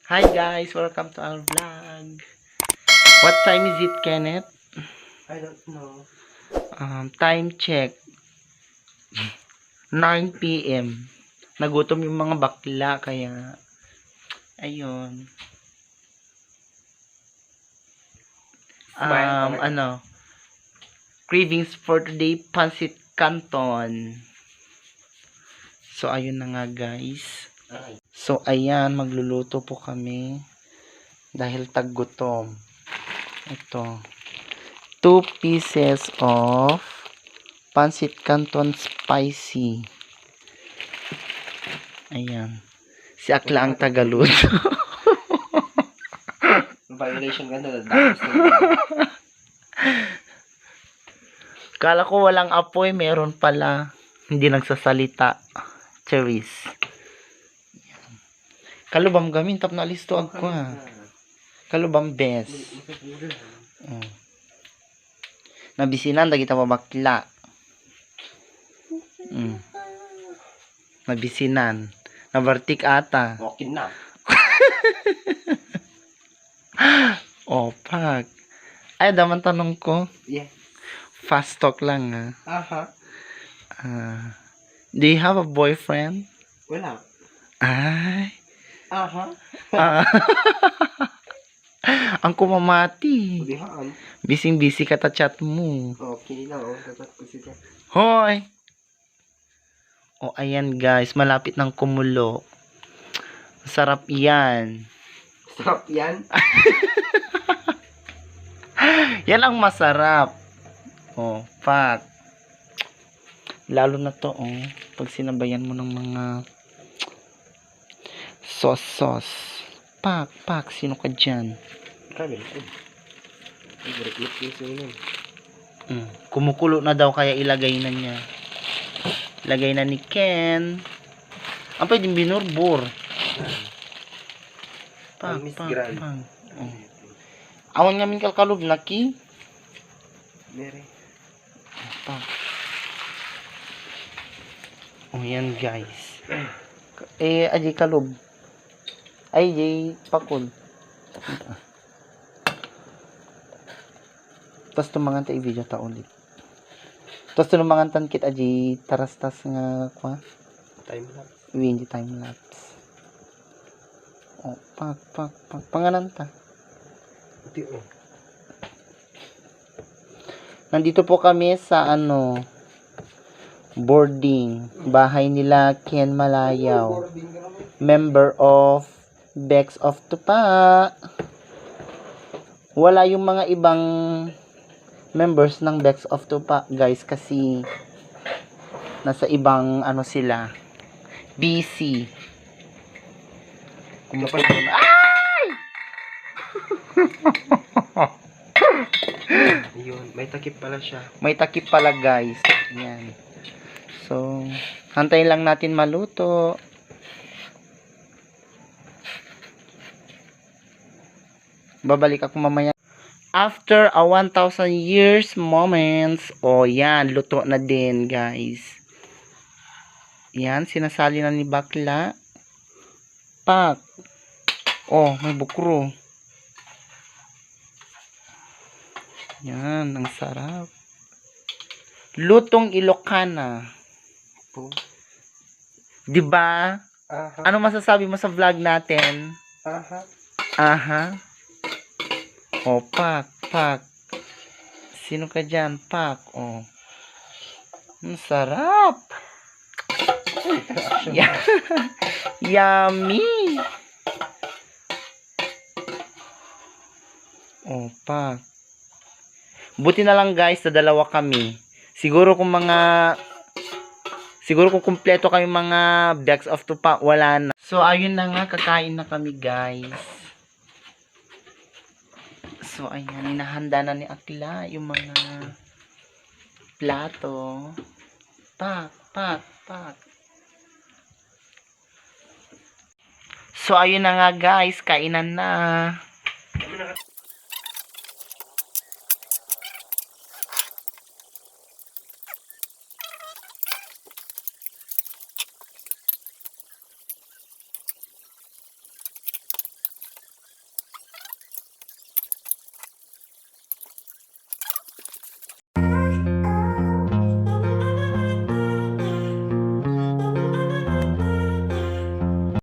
Hi guys, welcome to our vlog. What time is it, Kenneth? I don't know. Time check. 9 PM. Nagutom yung mga bakla kaya ayun. Cravings for today, pancit canton. So ayun na nga guys. So ayan, magluluto po kami dahil taggutom. Ito. 2 pieces of pancit canton spicy. Ayan. Si Akla ang tagaluto. Violation ka na. Kala ko walang apoy, meron pala. Hindi nagsasalita. Cherries. Kalubam gamin, tap na listo ako ha. Kalubam best. Nabisinan, dagi ta bakla. Nabisinan. Nabartik ata. Okay na. Pag. Ay, daman tanong ko. Yeah. Fast talk lang ha. Aha. Do you have a boyfriend? Wala. Ay. Aha. Ang kumamati. Budihaan. Busy ka ta chat mo. Okay na. Dapat ko sila. Hoy! Ayan guys. Malapit ng kumulo. Sarap yan. Sarap yan. Yan ang masarap. Pak. Lalo na to, pag sinabayan mo ng mga sauce. Pak. Sino ka dyan? Kami. Break yung Kumukulo na daw kaya ilagay na niya. Lagay na ni Ken. Ang pwedeng binurbur. Pak. Awan nga min kalkalob na ki. Mere. Pak. Yan guys. Aji kalob. Ay, pakul. Tapos tumangan ta i-video ta ulit. Tapos tumangan tan kit aji tarastas nga kwa. Time lapse. Windy time lapse. Pak. Pangalan ta. Nandito po kami sa boarding. Bahay nila Ken Malayaw. Member of Becks of Tupa. Wala yung mga ibang members ng Becks of Tupa, guys, kasi nasa ibang sila. busy. Ay! Yun, may takip pala siya. May takip pala, guys. Yan. So, hantayin lang natin maluto. Babalik ako mamaya. After a 1,000 years moments, yan, luto na din, guys. Yan, sinasali na ni bakla. Pak. May bukro. Yan, ang sarap. Lutong Ilocana. Diba? Aha. Ano masasabi mo sa vlog natin? Aha. Pak. Sino ka dyan? Pak. Ang sarap. Yummy. Pak. Buti na lang guys, na dalawa kami. Siguro kung kumpleto kami mga Becks of Tupa, wala na. So, ayun na nga, kakain na kami guys. So, ayan, inahanda na ni Akla yung mga plato. Pak. So, ayun na nga guys, kainan na.